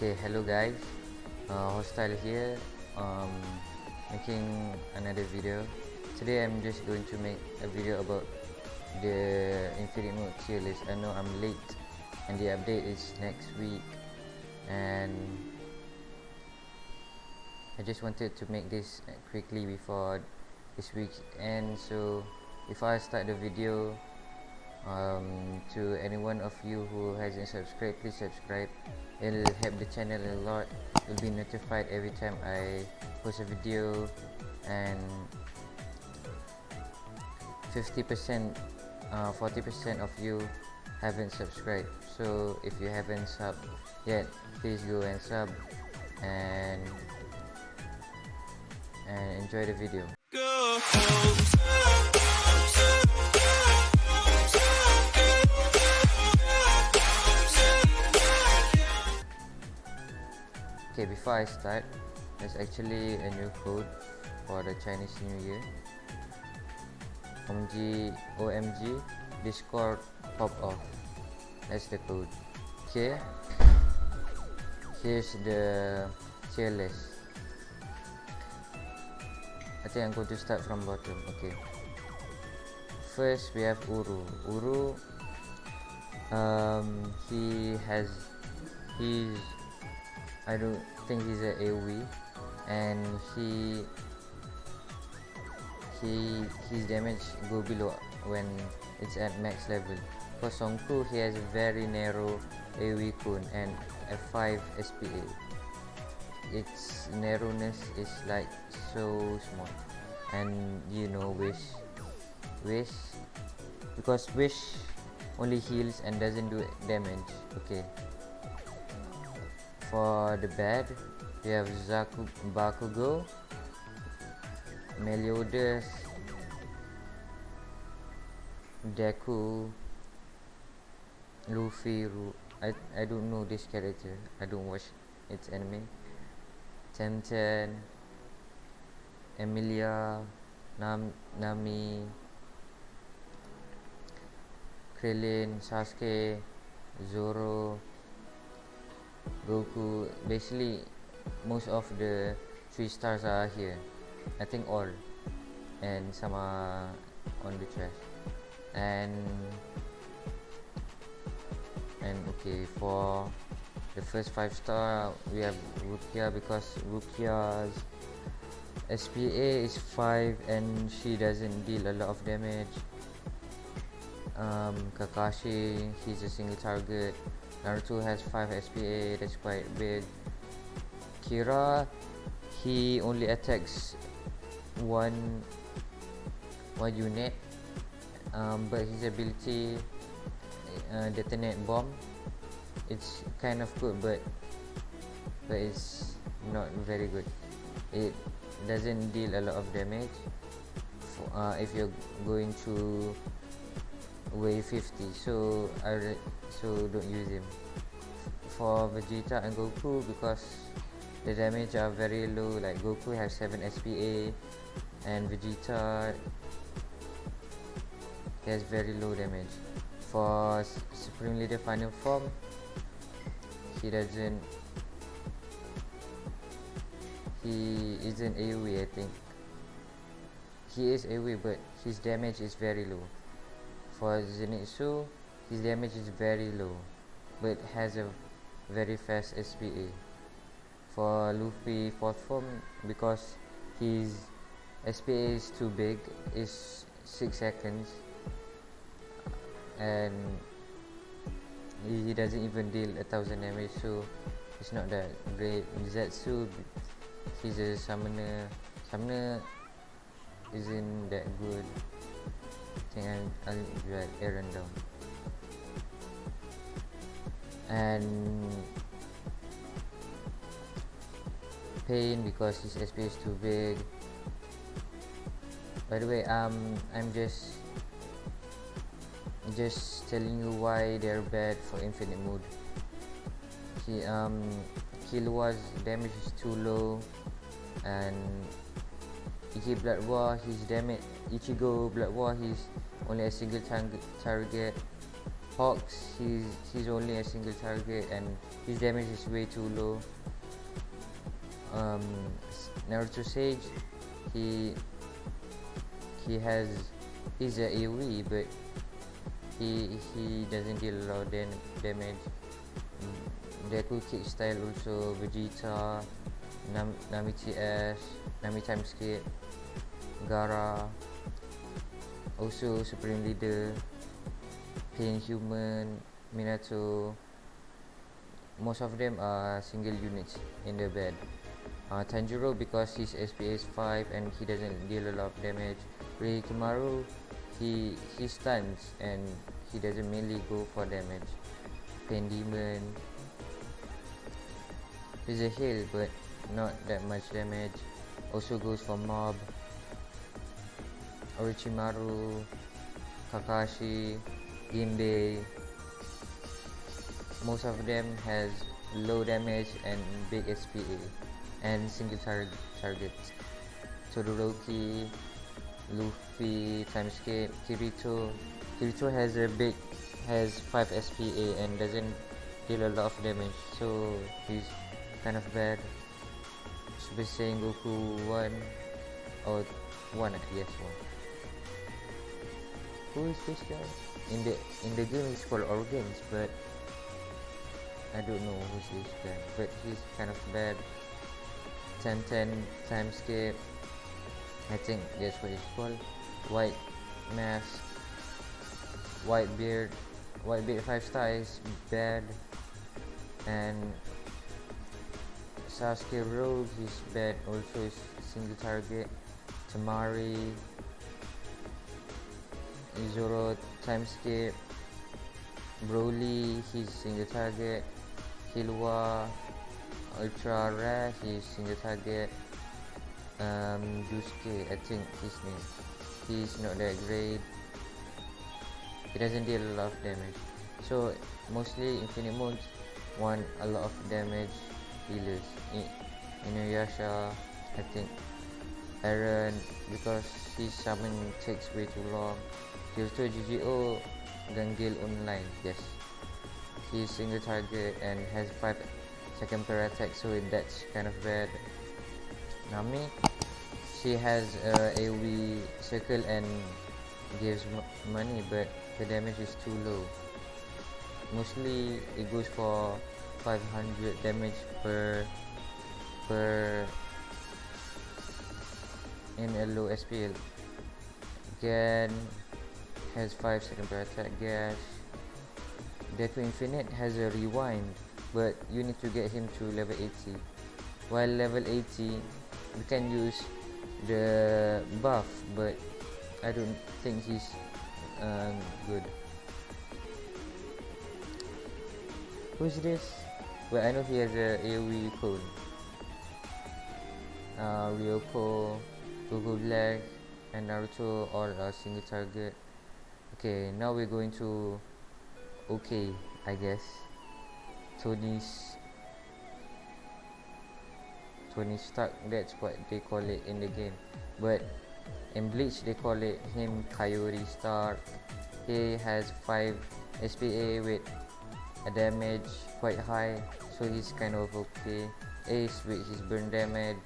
Okay, hello guys, Hostile here, making another video. Today I'm just going to make a video about the Infinite Mode tier list. I know I'm late and the update is next week, and I just wanted to make this quickly before this week ends. So before I start the video, to any one of you who hasn't subscribed, please subscribe. It'll help the channel a lot. You'll be notified every time I post a video, and 50%, 40% of you haven't subscribed. So if you haven't subbed yet, please go and sub and enjoy the video. Okay, before I start, there's actually a new code for the Chinese New Year. OMG Discord pop off. That's the code. Okay, here's the tier list. I think I'm going to start from bottom. Okay, first we have Uru. He's I don't think he's a AoE, and his damage go below when it's at max level. For Songku, he has a very narrow AoE cone and a 5 SPA. Its narrowness is like so small, and you know Wish, because Wish only heals and doesn't do damage. Okay. For the bad, we have Bakugo, Meliodas, Deku, Luffy. I don't know this character. I don't watch its anime. Temten, Emilia, Nami, Krillin, Sasuke, Zoro, Goku. Basically most of the 3 stars are here. I think all, and some are on the trash. And okay, for the first 5 star we have Rukia, because Rukia's SPA is 5 and she doesn't deal a lot of damage. Kakashi, he's a single target. Naruto has 5 SPA, that's quite big. Kira, he only attacks one unit, but his ability detonate bomb, it's kind of good, but it's not very good. It doesn't deal a lot of damage if you're going to wave 50, so don't use him. For Vegeta and Goku, because the damage are very low, like Goku has 7 SPA and Vegeta has very low damage. For Supreme Leader Final Form, he isn't AoE. I think he is AoE, but his damage is very low. For Zenitsu, his damage is very low, but has a very fast SPA. For Luffy 4th form, because his SPA is too big, is 6 seconds, and he doesn't even deal 1000 damage, so it's not that great. Zetsu, he's a summoner isn't that good. I think I'll drag Aaron down. And Pain, because his SP is too big. By the way, I'm just telling you why they're bad for Infinite Mode. Killua's damage is too low, and Blood War, his damage, Ichigo Blood War, he's only a single target. Hawks, he's only a single target and his damage is way too low. Naruto Sage, he he has he's a AoE, but he doesn't deal a lot of damage. Deku kick style also Vegeta, Nami TS, Nami Timeskip, Gaara, also Supreme Leader, Pain Human, Minato. Most of them are single units in the bed. Tanjiro, because his SPA is 5 and he doesn't deal a lot of damage. Rikimaru, he stuns and he doesn't mainly go for damage. Pain Demon, he's a heal but not that much damage. Also goes for Mob. Orochimaru, Kakashi, Ginbei. Most of them has low damage and big SPA and single targets. Todoroki, Luffy, Timeskip, Kirito. Kirito has 5 SPA and doesn't deal a lot of damage, so he's kind of bad. Super Saiyan Goku 1 or 1, yes, 1. Who is this guy? In the game he's called Organs, but I don't know who's this guy, but he's kind of bad. 10-10 Timeskip, I think that's what it's called. White Mask, White Beard 5-star is bad, and Sasuke Rogue is bad, also is single target. Tamari, Zoro Timeskip, Broly, he's single target. Killua, Ultra Rare, he's single target. Yusuke, I think his name. He's not that great. He doesn't deal a lot of damage. So mostly Infinite Modes want a lot of damage healers. Inuyasha, I think. Eren, because his summon takes way too long. Kyoto GGO, Gangil Online, yes. He's single target and has 5 second per attack, so that's kind of bad. Nami, she has AoE circle and gives money, but the damage is too low. Mostly it goes for 500 damage per in a low SPL. Gan has 5 second per attack. Gash. Deku Infinite has a rewind, but you need to get him to level 80. While level 80, we can use the buff, but I don't think he's good. Who's this? Well, I know he has a AoE code. Ryoko, Goku Black, and Naruto all are single target. Okay, now we're going to I guess Tony Stark, that's what they call it in the game, but in Bleach they call it him Kaori Stark. He has 5 SPA with a damage quite high, so he's kind of okay. Ace with his burn damage.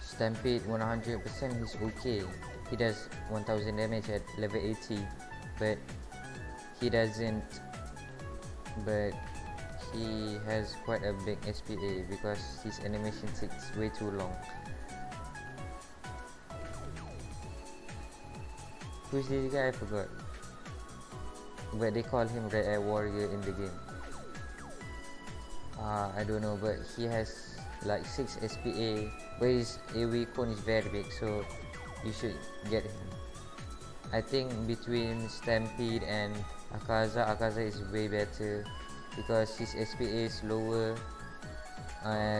Stampede 100%, he's okay. He does 1000 damage at level 80, but he has quite a big SPA because his animation takes way too long. Who's this guy? I forgot, but they call him Red Eye Warrior in the game. I don't know, but he has like 6 SPA, but his AoE cone is very big, so you should get him. I think between Stampede and Akaza is way better because his SPA is lower,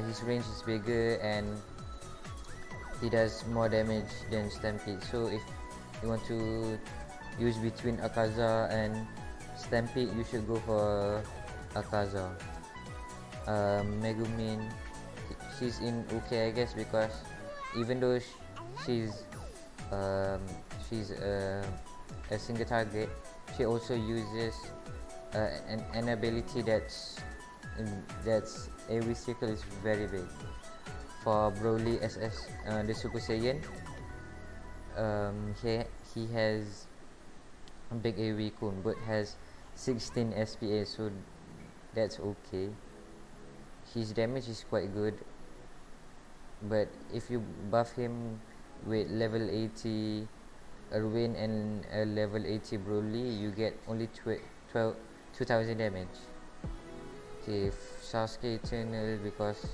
his range is bigger, and he does more damage than Stampede. So if you want to use between Akaza and Stampede, you should go for Akaza. Megumin, she's in okay, I guess, because even though she's a single target, she also uses an ability that's AoE circle is very big. For Broly SS, the Super Saiyan, he has a big AoE cone, but has 16 SPA, so that's okay. His damage is quite good, but if you buff him with level 80 Erwin and a level 80 Broly, you get only 2000 damage. Okay, Sasuke Eternal, because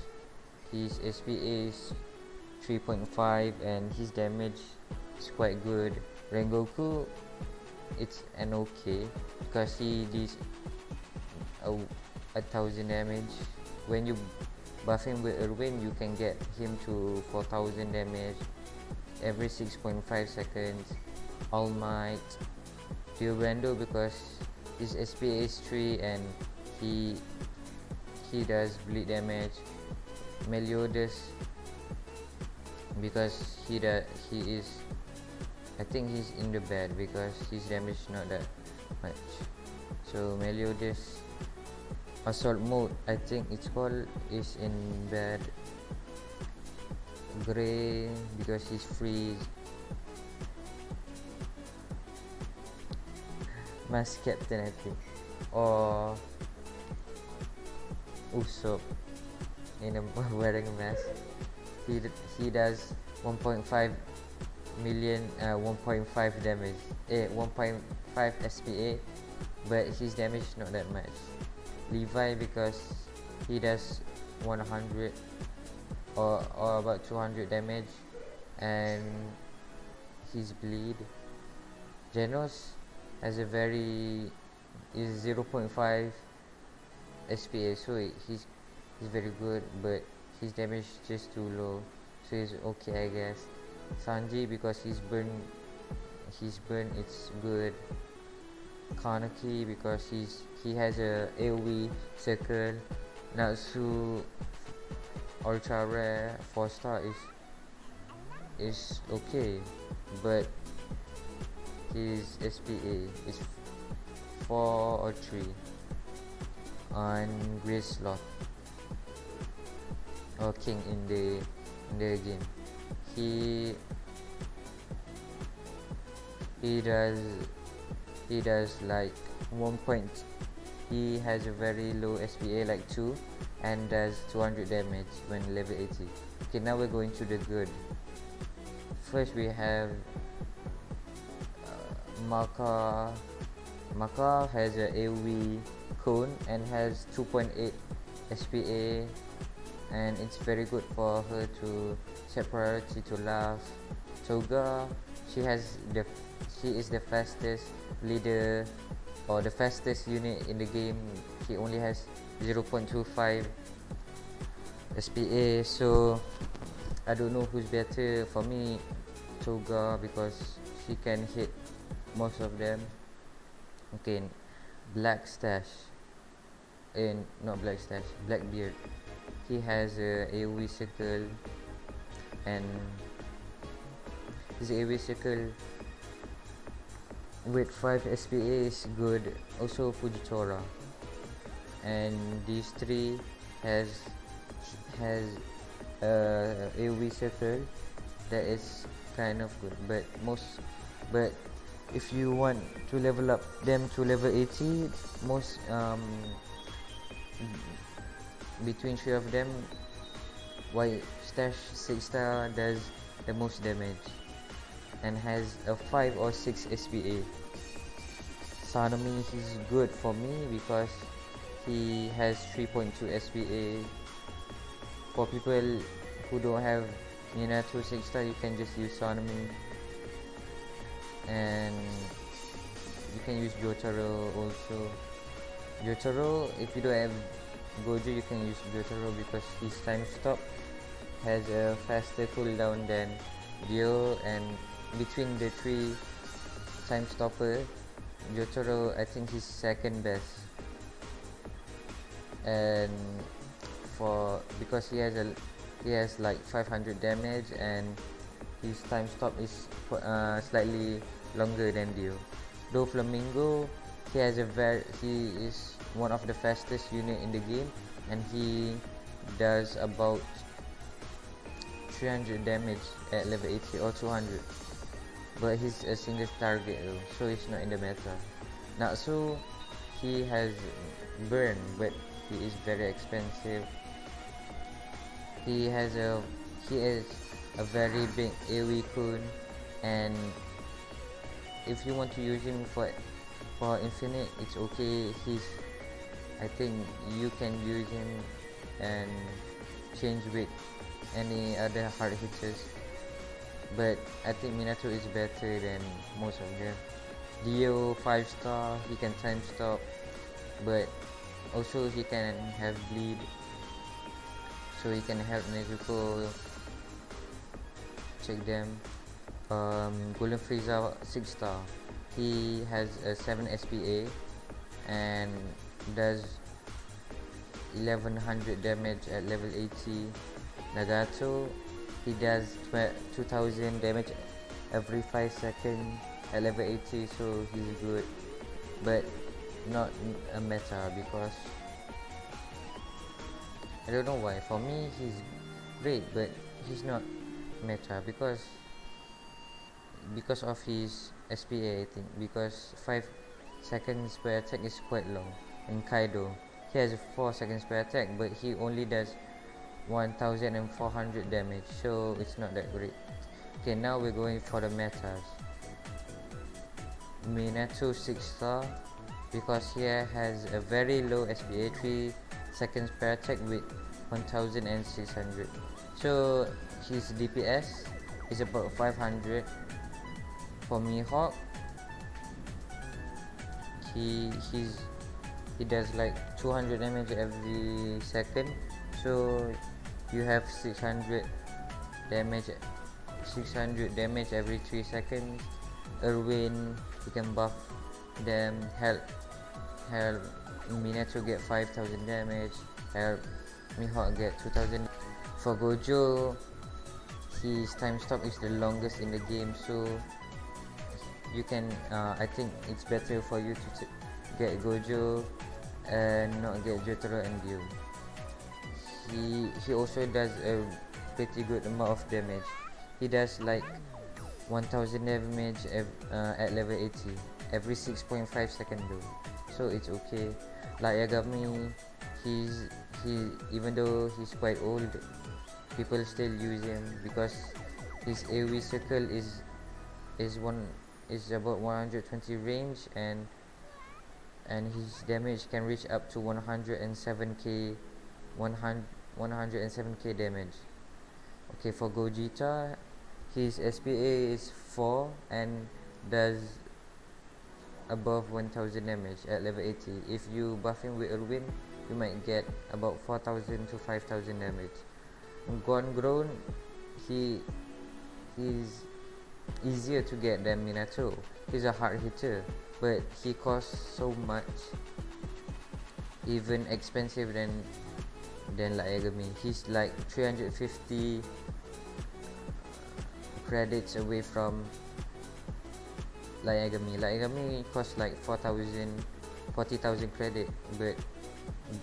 his SPA is 3.5 and his damage is quite good. Rengoku, it's an okay because he does 1000 damage. When you buff him with Erwin, you can get him to 4000 damage every 6.5 seconds. All Might, Brando, because his SPA is 3 and he does bleed damage. Meliodas, because he is, I think he's in the bad because his damage is not that much. So Meliodas Assault Mode, I think it's called, is in bad. Gray, because he's freeze. Mask Captain, I think, or Usopp in a wearing a mask. He does 1.5 million 1.5 damage, 1.5 SPA, but his damage is not that much. Levi, because he does 100 or about 200 damage and his bleed. Genos has a very is 0.5 SPA, so he's very good, but his damage is just too low, so he's okay, I guess. Sanji, because he's burn, it's good. Kaneki, because he has a AoE circle. Natsu Ultra Rare 4-star is okay, but his SPA is 4 or 3 on Gracelot or King in the game. He does like 1 point. He has a very low SPA, like 2, and does 200 damage when level 80. Okay, now we're going to the good. First we have Maka. Maka has a AoE cone and has 2.8 SPA, and it's very good for her to set priority to laugh. Toga, she is the fastest leader or the fastest unit in the game. She only has 0.25 SPA, so I don't know who's better. For me, Toga, because she can hit most of them. Okay, Blackbeard. He has a AoE circle, and his AoE circle with 5 SPA is good. Also Fujitora, and these three has AoE circle that is kind of good, but if you want to level up them to level 80, most between 3 of them, White Stash 6-star does the most damage and has a 5 or 6 SPA. Sanemi is good for me because he has 3.2 SPA. For people who don't have Minato 6-star, you can just use Sanemi, and you can use Jotaro also. Jotaro, if you don't have Gojo, you can use Jotaro because his time stop has a faster cooldown than Dio, and between the 3 time stopper, Jotaro, I think he's second best. And because he has like 500 damage, and his time stop is slightly longer than Dio. Doflamingo, he is one of the fastest unit in the game, and he does about 300 damage at level 80 or 200, but he's a single target though, so he's not in the meta. Natsu, he has burn, but he is very expensive. He is a very big AoE kun, and if you want to use him for infinite, it's okay. I think you can use him and change with any other hard hitters, but I think Minato is better than most of them. Dio 5 star, he can time stop, but also he can have bleed, so he can help Nezuko check them. Golden Frieza 6 star, he has a 7 SPA and does 1100 damage at level 80. Nagato, he does 2000 damage every 5 seconds at level 80, so he's good, but not a meta because I don't know why. For me, he's great, but he's not meta because of his SPA, I think, because 5 seconds per attack is quite long. And Kaido, he has 4 seconds per attack, but he only does 1400 damage, so it's not that great. Okay, now we're going for the metas. Minato 6 star, because he has a very low SPA, 3 seconds per attack with 1600, so his DPS is about 500. For Mihawk, he does like 200 damage every second, so you have 600 damage every 3 seconds. Erwin, you can buff them, help Minato get 5000 damage, help Mihawk get 2000. For Gojo, his time stop is the longest in the game, so you can I think it's better for you to get Gojo and not get Jotaro and Gyu. He also does a pretty good amount of damage. He does like 1000 damage at level 80 every 6.5 seconds though, so it's okay. Like Yagami, he even though he's quite old, people still use him because his AoE circle is about 120 range, and his damage can reach up to 107k damage. Okay, for Gogeta, his SPA is 4 and does above 1000 damage at level 80. If you buff him with Erwin, you might get about 4000 to 5000 damage. Gone Grown, he's easier to get than Minato. He's a hard hitter, but he costs so much, even expensive than Light Yagami. He's like 350 credits away from Light Yagami. Light Yagami costs like 40,000 credit, but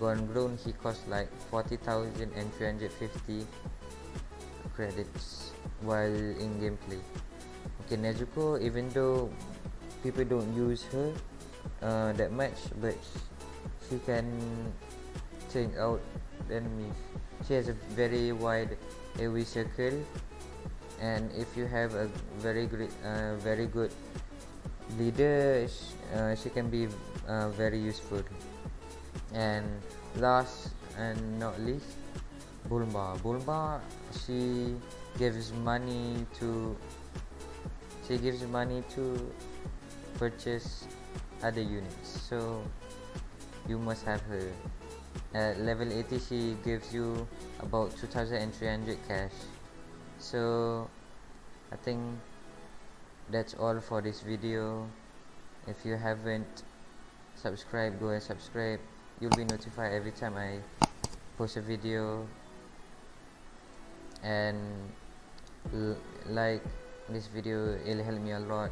Gone Grown, he costs like 40,000 and 350 credits while in gameplay. Okay, Nezuko, even though people don't use her that much, but she can take out enemies. She has a very wide AoE circle, and if you have a very good leader, she can be very useful. And last and not least, Bulma, she gives money to purchase other units, so you must have her. At level 80, she gives you about 2300 cash. So I think that's all for this video. If you haven't subscribed, go and subscribe. You'll be notified every time I post a video, and like this video, it'll help me a lot.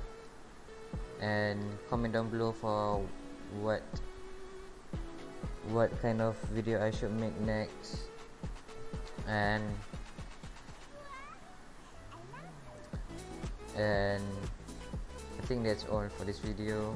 and comment down below for what kind of video I should make next. And I think that's all for this video.